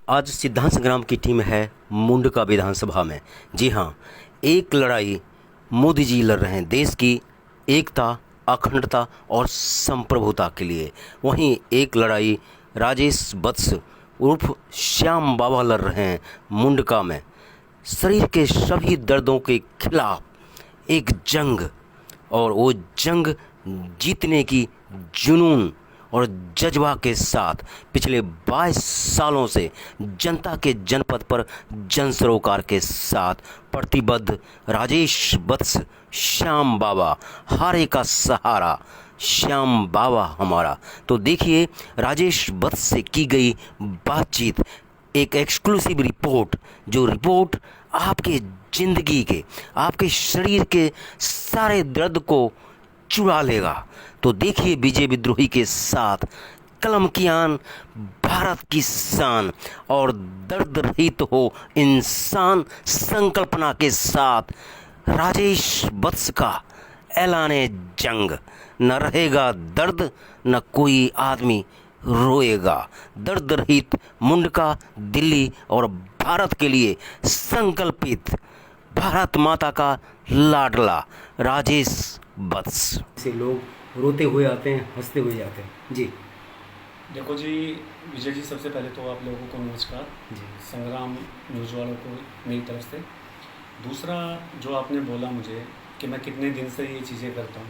आज सिद्धांत संग्राम की टीम है मुंडका विधानसभा में। जी हाँ, एक लड़ाई मोदी जी लड़ रहे हैं देश की एकता, अखंडता और संप्रभुता के लिए। वहीं एक लड़ाई राजेश वत्स उर्फ श्याम बाबा लड़ रहे हैं मुंडका में। शरीर के सभी दर्दों के खिलाफ एक जंग, और वो जंग जीतने की जुनून और जज्बा के साथ पिछले 22 सालों से जनता के जनपद पर जन सरोकार के साथ प्रतिबद्ध राजेश वत्स श्याम बाबा, हारे का सहारा श्याम बाबा हमारा। तो देखिए राजेश वत्स से की गई बातचीत, एक एक्सक्लूसिव रिपोर्ट, जो रिपोर्ट आपके ज़िंदगी के, आपके शरीर के सारे दर्द को चुरा लेगा। तो देखिए विजय विद्रोही के साथ कलम की आन, भारत की शान और दर्द रहित हो इंसान संकल्पना के साथ राजेश वत्स का ऐलाने जंग। न रहेगा दर्द, न कोई आदमी रोएगा। दर्द रहित मुंडका, दिल्ली और भारत के लिए संकल्पित भारत माता का लाडला राजेश वत्स। से लोग रोते हुए आते हैं, हंसते हुए जाते हैं। जी देखो जी, विजय जी, सबसे पहले तो आप लोगों को नमस्कार जी संग्राम न्यूज़ वालों को मेरी तरफ से। दूसरा, जो आपने बोला मुझे कि मैं कितने दिन से ये चीज़ें करता हूँ,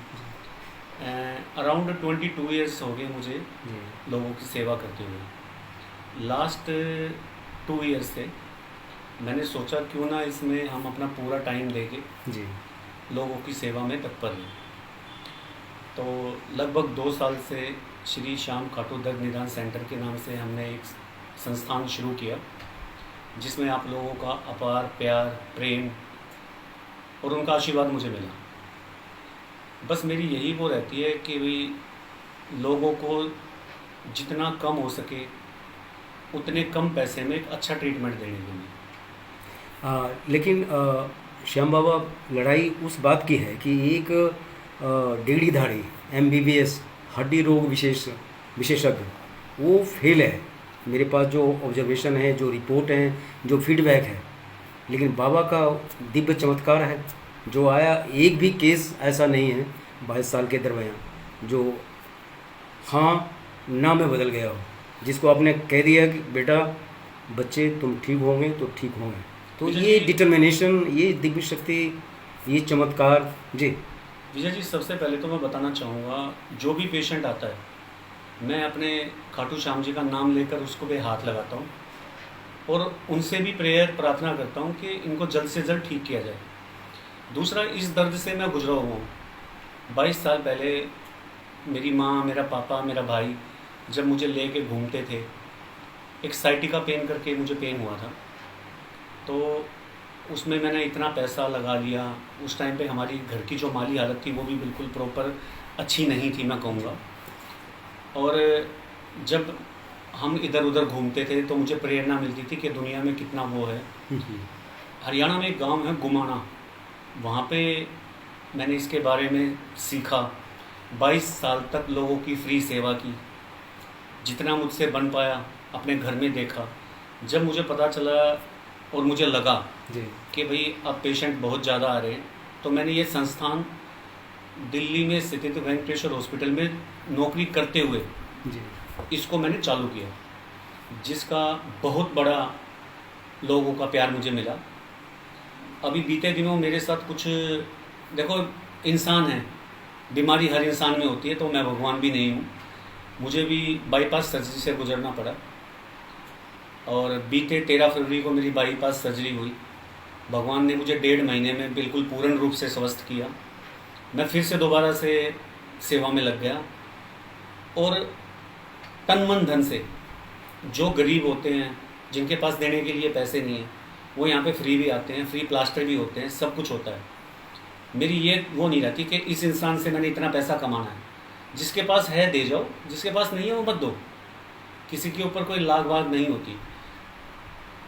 अराउंड 22 ईयर्स हो गए मुझे जी लोगों की सेवा करते हुए। लास्ट 2 ईयर्स से मैंने सोचा क्यों ना इसमें हम अपना पूरा टाइम देके जी लोगों की सेवा में तत्पर हैं। तो लगभग 2 साल से श्री श्याम खाटू दर्द निदान सेंटर के नाम से हमने एक संस्थान शुरू किया, जिसमें आप लोगों का अपार प्यार, प्रेम और उनका आशीर्वाद मुझे मिला। बस मेरी यही वो रहती है कि भाई लोगों को जितना कम हो सके उतने कम पैसे में एक अच्छा ट्रीटमेंट देने के लिए। लेकिन श्याम बाबा, लड़ाई उस बात की है कि एक डेढ़ी धाड़ी MBBS हड्डी रोग विशेषज्ञ वो फेल है। मेरे पास जो ऑब्जर्वेशन है, जो रिपोर्ट है, जो फीडबैक है, लेकिन बाबा का दिव्य चमत्कार है जो आया। एक भी केस ऐसा नहीं है 22 साल के दरमियान जो हाँ ना में बदल गया हो, जिसको आपने कह दिया कि बेटा बच्चे तुम ठीक होंगे तो ठीक होंगे। तो ये डिटर्मिनेशन, ये दिव्य शक्ति, ये चमत्कार। जी विजय जी, सबसे पहले तो मैं बताना चाहूँगा, जो भी पेशेंट आता है मैं अपने खाटू श्याम जी का नाम लेकर उसको भी हाथ लगाता हूँ और उनसे भी प्रेयर प्रार्थना करता हूँ कि इनको जल्द से जल्द ठीक किया जाए। दूसरा, इस दर्द से मैं गुजरा हुआ हूँ। 22 साल पहले मेरी माँ, मेरा पापा, मेरा भाई जब मुझे ले के घूमते थे, एक साइटिका पेन करके मुझे पेन हुआ था, तो उसमें मैंने इतना पैसा लगा लिया। उस टाइम पे हमारी घर की जो माली हालत थी वो भी बिल्कुल प्रॉपर अच्छी नहीं थी, मैं कहूँगा। और जब हम इधर उधर घूमते थे तो मुझे प्रेरणा मिलती थी कि दुनिया में कितना वो है। हरियाणा में एक गांव है गुमाना, वहाँ पे मैंने इसके बारे में सीखा। 22 साल तक लोगों की फ्री सेवा की, जितना मुझसे बन पाया अपने घर में देखा। जब मुझे पता चला और मुझे लगा कि भाई अब पेशेंट बहुत ज़्यादा आ रहे हैं, तो मैंने ये संस्थान दिल्ली में स्थित वेंकटेश्वर हॉस्पिटल में नौकरी करते हुए इसको मैंने चालू किया, जिसका बहुत बड़ा लोगों का प्यार मुझे मिला। अभी बीते दिनों मेरे साथ कुछ, देखो इंसान है, बीमारी हर इंसान में होती है, तो मैं भगवान भी नहीं हूँ। मुझे भी बाईपास सर्जरी से गुजरना पड़ा और बीते 13 फरवरी को मेरी बाईपास सर्जरी हुई। भगवान ने मुझे 1.5 महीने में बिल्कुल पूर्ण रूप से स्वस्थ किया। मैं फिर से दोबारा से सेवा में लग गया और तन मन धन से, जो गरीब होते हैं, जिनके पास देने के लिए पैसे नहीं हैं, वो यहाँ पे फ्री भी आते हैं, फ्री प्लास्टर भी होते हैं, सब कुछ होता है। मेरी ये वो नहीं रहती कि इस इंसान से मैंने इतना पैसा कमाना है। जिसके पास है दे जाओ, जिसके पास नहीं है वो मत दो। किसी के ऊपर कोई लाग बाग नहीं होती।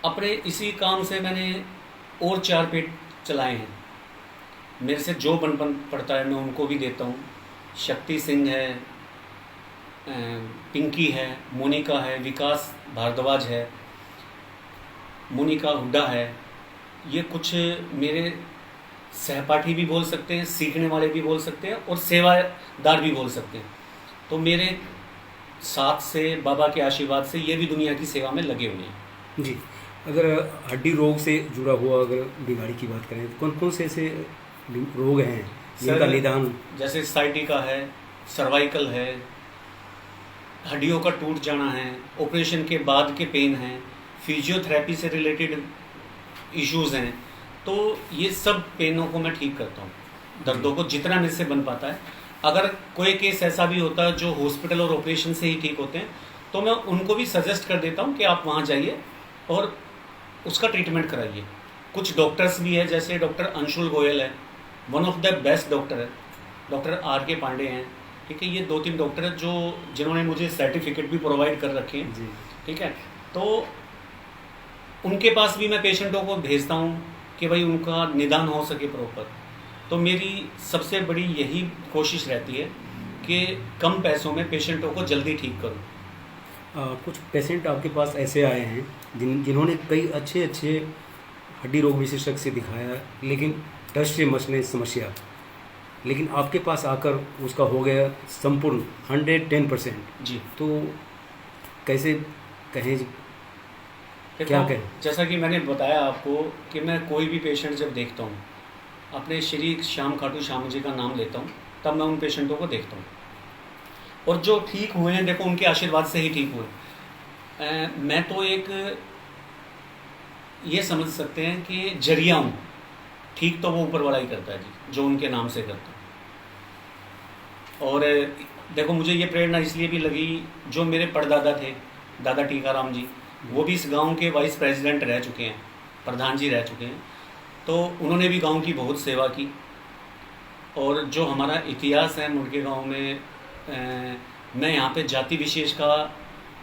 अपने इसी काम से मैंने और 4 पेट चलाए हैं। मेरे से जो बन पड़ता है मैं उनको भी देता हूँ। शक्ति सिंह है, पिंकी है, मोनिका है, विकास भारद्वाज है, मोनिका हुड्डा है, ये कुछ मेरे सहपाठी भी बोल सकते हैं, सीखने वाले भी बोल सकते हैं और सेवादार भी बोल सकते हैं। तो मेरे साथ से बाबा के आशीर्वाद से ये भी दुनिया की सेवा में लगे हुए हैं। जी, अगर हड्डी रोग से जुड़ा हुआ अगर बीमारी की बात करें तो कौन कौन से ऐसे रोग हैं जिनका निदान? जैसे साइटिका है, सर्वाइकल है, हड्डियों का टूट जाना है, ऑपरेशन के बाद के पेन हैं, फिजियोथेरेपी से रिलेटेड इश्यूज़ हैं, तो ये सब पेनों को मैं ठीक करता हूँ, दर्दों को जितना मेरे से बन पाता है। अगर कोई केस ऐसा भी होता है जो हॉस्पिटल और ऑपरेशन से ही ठीक होते हैं, तो मैं उनको भी सजेस्ट कर देता हूँ कि आप वहाँ जाइए और उसका ट्रीटमेंट कराइए। कुछ डॉक्टर्स भी हैं, जैसे डॉक्टर अंशुल गोयल है, one of the best doctor है, डॉक्टर आर के पांडे हैं, ठीक है। ये 2-3 डॉक्टर हैं जो जिन्होंने मुझे सर्टिफिकेट भी प्रोवाइड कर रखे हैं जी, ठीक है। तो उनके पास भी मैं पेशेंटों को भेजता हूँ कि भाई उनका निदान हो सके प्रॉपर। तो मेरी सबसे बड़ी यही कोशिश रहती है कि कम पैसों में पेशेंटों को जल्दी ठीक करूँ। कुछ पेशेंट आपके पास ऐसे आए हैं जिन्होंने कई अच्छे अच्छे हड्डी रोग विशेषज्ञ से दिखाया, लेकिन टच से मचने समस्या, लेकिन आपके पास आकर उसका हो गया संपूर्ण 110%। जी, तो कैसे कहें जी? देखो, क्या कहें? जैसा कि मैंने बताया आपको कि मैं कोई भी पेशेंट जब देखता हूँ, अपने श्री श्याम खाटू श्याम जी का नाम लेता हूँ, तब मैं उन पेशेंटों को देखता हूँ। और जो ठीक हुए हैं, देखो उनके आशीर्वाद से ही ठीक हुए। मैं तो एक ये समझ सकते हैं कि जरिया हूँ, ठीक तो वो ऊपर वाला ही करता है जी, जो उनके नाम से करता है। और देखो मुझे ये प्रेरणा इसलिए भी लगी, जो मेरे परदादा थे, दादा टीकाराम जी, वो भी इस गांव के वाइस प्रेसिडेंट रह चुके हैं, प्रधान जी रह चुके हैं। तो उन्होंने भी गांव की बहुत सेवा की। और जो हमारा इतिहास है मुंडके गांव में, मैं यहाँ पे जाति विशेष का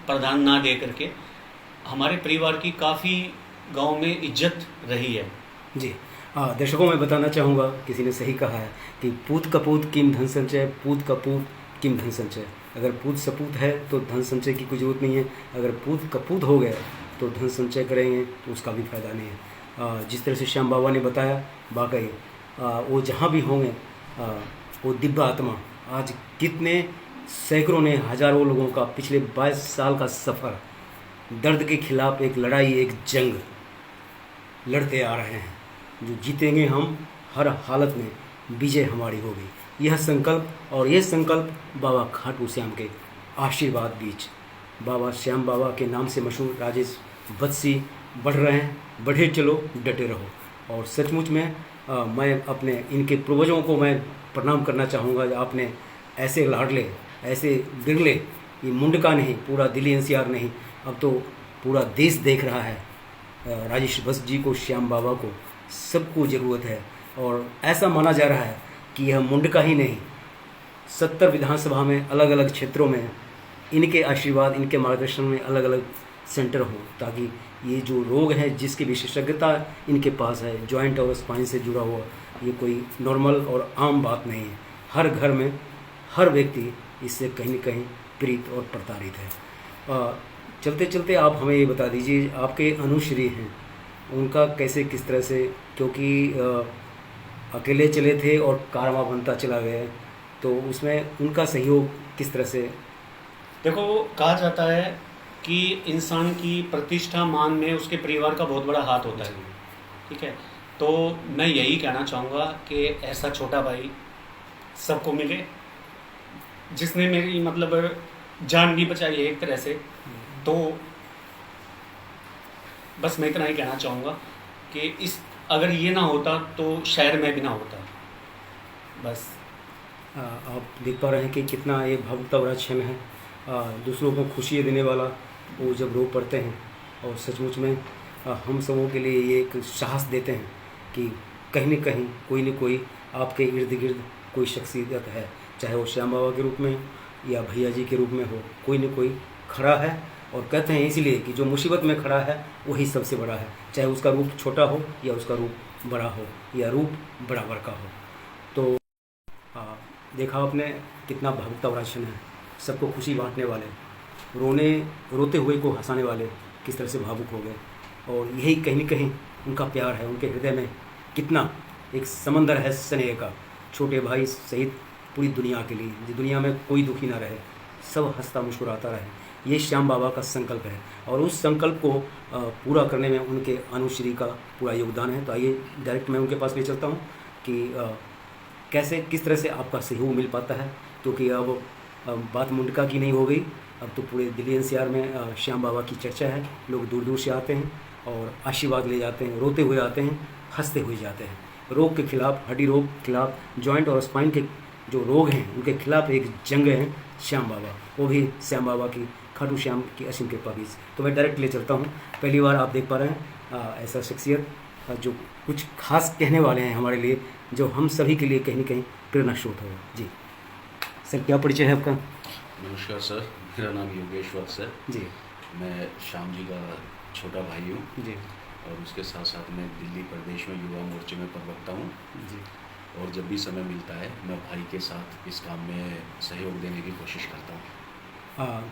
प्रधान ना दे करके हमारे परिवार की काफ़ी गांव में इज्जत रही है। जी, दर्शकों मैं बताना चाहूँगा, किसी ने सही कहा है कि पूत कपूत किम धन संचय, पूत कपूत किम धन संचय। अगर पूत सपूत है तो धन संचय की कोई ज़रूरत नहीं है, अगर पूत कपूत हो गया तो धन संचय करेंगे तो उसका भी फायदा नहीं है। जिस तरह से श्याम बाबा ने बताया, वाकई वो जहाँ भी होंगे, वो दिव्य आत्मा, आज कितने सैकड़ों ने, हजारों लोगों का पिछले 22 साल का सफ़र, दर्द के खिलाफ एक लड़ाई, एक जंग लड़ते आ रहे हैं, जो जीतेंगे हम, हर हालत में विजय हमारी होगी। यह संकल्प, और यह संकल्प बाबा खाटू श्याम के आशीर्वाद बीच, बाबा श्याम बाबा के नाम से मशहूर राजेश बत्सी बढ़ रहे हैं। बढ़े चलो, डटे रहो। और सचमुच में मैं अपने इनके पूर्वजों को मैं प्रणाम करना चाहूँगा। आपने ऐसे लाडले, ऐसे बिरले, ये मुंडका नहीं, पूरा दिल्ली एनसीआर नहीं, अब तो पूरा देश देख रहा है राजेश बस जी को, श्याम बाबा को, सबको ज़रूरत है। और ऐसा माना जा रहा है कि यह मुंडका ही नहीं, 70 विधानसभा में अलग अलग क्षेत्रों में इनके आशीर्वाद, इनके मार्गदर्शन में अलग अलग सेंटर हो, ताकि ये जो रोग है, जिसकी विशेषज्ञता इनके पास है, जॉइंट और स्पाइन से जुड़ा हुआ, ये कोई नॉर्मल और आम बात नहीं है। हर घर में हर व्यक्ति इससे कहीं न कहीं पीड़ित और प्रताड़ित है। चलते चलते आप हमें ये बता दीजिए, आपके अनुश्री हैं, उनका कैसे, किस तरह से, क्योंकि अकेले चले थे और कारवां बनता चला गया, तो उसमें उनका सहयोग किस तरह से? देखो, कहा जाता है कि इंसान की प्रतिष्ठा, मान में उसके परिवार का बहुत बड़ा हाथ होता है, ठीक है। तो मैं यही कहना चाहूँगा कि ऐसा छोटा भाई सबको मिले, जिसने मेरी मतलब जान भी बचाई है एक तरह से। तो बस मैं इतना ही कहना चाहूँगा कि इस अगर ये ना होता तो शायद मैं भी ना होता। बस आप देख पा रहे हैं कि कितना ये भावुकता भरा क्षण है। दूसरों को खुशी देने वाला वो जब रो पड़ते हैं, और सचमुच में हम सबों के लिए ये एक साहस देते हैं कि कहीं न कहीं कोई न कोई आपके इर्द गिर्द कोई शख्सियत है, चाहे वो श्याम बाबा के रूप में या भैया जी के रूप में हो, कोई न कोई खड़ा है। और कहते हैं इसलिए कि जो मुसीबत में खड़ा है वही सबसे बड़ा है, चाहे उसका रूप छोटा हो या उसका रूप बड़ा हो या रूप बराबर का हो। तो देखा आपने कितना भावुकता भरा क्षण है, सबको खुशी बांटने वाले, रोते हुए को हंसाने वाले किस तरह से भावुक हो गए। और यही कहीं न कहीं उनका प्यार है, उनके हृदय में कितना एक समंदर है स्नेह का, छोटे भाई सहित पूरी दुनिया के लिए, जो दुनिया में कोई दुखी ना रहे, सब हंसता मुस्कुराता रहे। ये श्याम बाबा का संकल्प है और उस संकल्प को पूरा करने में उनके अनुश्री का पूरा योगदान है। तो आइए डायरेक्ट मैं उनके पास ले चलता हूँ कि कैसे किस तरह से आपका सहयोग मिल पाता है, क्योंकि अब बात मुंडका की नहीं हो गई, अब तो पूरे दिल्ली एनसीआर में श्याम बाबा की चर्चा है। लोग दूर दूर से आते हैं और आशीर्वाद ले जाते हैं, रोते हुए आते हैं, हंसते हुए जाते हैं। रोग के खिलाफ, हड्डी रोग के खिलाफ, जॉइंट और स्पाइन के जो रोग हैं उनके खिलाफ एक जंग है श्याम बाबा, वो भी श्याम बाबा की, खाटू श्याम की असीम कृपा बीच। तो मैं डायरेक्ट ले चलता हूँ। पहली बार आप देख पा रहे हैं ऐसा शख्सियत जो कुछ खास कहने वाले हैं हमारे लिए, जो हम सभी के लिए कहीं न कहीं प्रेरणा स्रोत होगा। जी सर, क्या परिचय है आपका? नमस्कार सर, मेरा नाम योगेश वत्स है। जी मैं श्याम जी का छोटा भाई हूँ जी और उसके साथ साथ मैं दिल्ली प्रदेश में युवा मोर्चे में प्रवक्ता हूँ। जी। और जब भी समय मिलता है मैं भाई के साथ इस काम में सहयोग देने की कोशिश करता हूँ।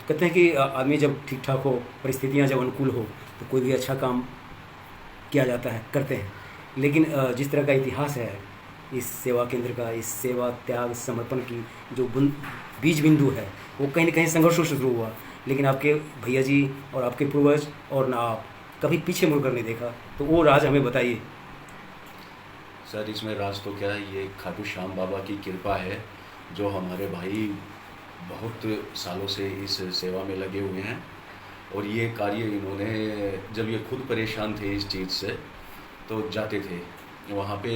कहते हैं कि आदमी जब ठीक ठाक हो, परिस्थितियाँ जब अनुकूल हो, तो कोई भी अच्छा काम किया जाता है, करते हैं। लेकिन जिस तरह का इतिहास है इस सेवा केंद्र का, इस सेवा त्याग समर्पण की जो बीज बिंदु है, वो कहीं न कहीं संघर्षों से शुरू हुआ। लेकिन आपके भैया जी और आपके पूर्वज और ना आप कभी पीछे मुड़कर नहीं देखा, तो वो राज हमें बताइए। सर इसमें राज तो क्या है, ये खाटू श्याम बाबा की कृपा है, जो हमारे भाई बहुत सालों से इस सेवा में लगे हुए हैं। और ये कार्य इन्होंने, जब ये खुद परेशान थे इस चीज़ से, तो जाते थे वहाँ पे,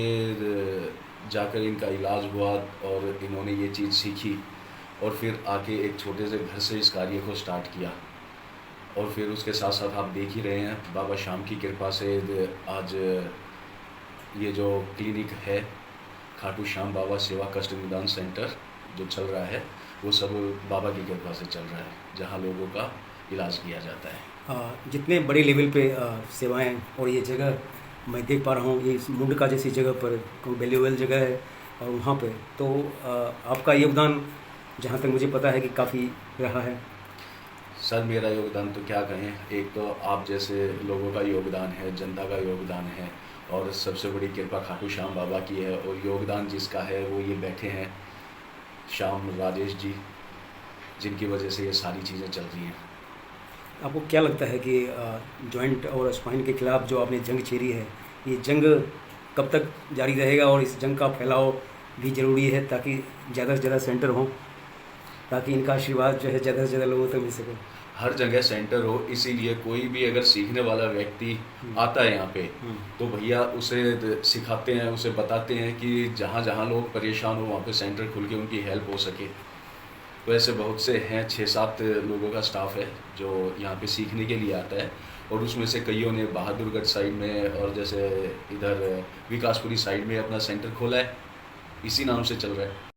जाकर इनका इलाज हुआ और इन्होंने ये चीज़ सीखी और फिर आके एक छोटे से घर से इस कार्य को स्टार्ट किया। और फिर उसके साथ साथ आप देख ही रहे हैं, बाबा श्याम की कृपा से आज ये जो क्लिनिक है खाटू श्याम बाबा सेवा कष्ट निदान सेंटर जो चल रहा है, वो सब बाबा की कृपा से चल रहा है, जहाँ लोगों का इलाज किया जाता है। जितने बड़े लेवल पे सेवाएं, और ये जगह मैं देख पा रहा हूँ, ये मुंडका जैसी जगह पर वैल्यूएबल जगह है, और वहाँ पे तो आपका योगदान जहाँ तक मुझे पता है कि काफ़ी रहा है। सर मेरा योगदान तो क्या कहें, एक तो आप जैसे लोगों का योगदान है, जनता का योगदान है, और सबसे बड़ी कृपा खाटू श्याम बाबा की है। और योगदान जिसका है वो ये बैठे हैं श्याम राजेश जी, जिनकी वजह से ये सारी चीज़ें चल रही हैं। आपको क्या लगता है कि जॉइंट और स्पाइन के खिलाफ जो आपने जंग छेड़ी है, ये जंग कब तक जारी रहेगा, और इस जंग का फैलाव भी ज़रूरी है ताकि ज़्यादा से ज़्यादा सेंटर हों, ताकि इनका आशीर्वाद जो है ज़्यादा से ज़्यादा लोगों तक मिल सके? हर जगह सेंटर हो, इसीलिए कोई भी अगर सीखने वाला व्यक्ति आता है यहाँ पे, तो भैया उसे सिखाते हैं, उसे बताते हैं कि जहाँ जहाँ लोग परेशान हो वहाँ पे सेंटर खुल के उनकी हेल्प हो सके। तो ऐसे बहुत से हैं, 6-7 लोगों का स्टाफ है जो यहाँ पे सीखने के लिए आता है। और उसमें से कईयों ने बहादुरगढ़ साइड में और जैसे इधर विकासपुरी साइड में अपना सेंटर खोला है, इसी नाम से चल रहा है।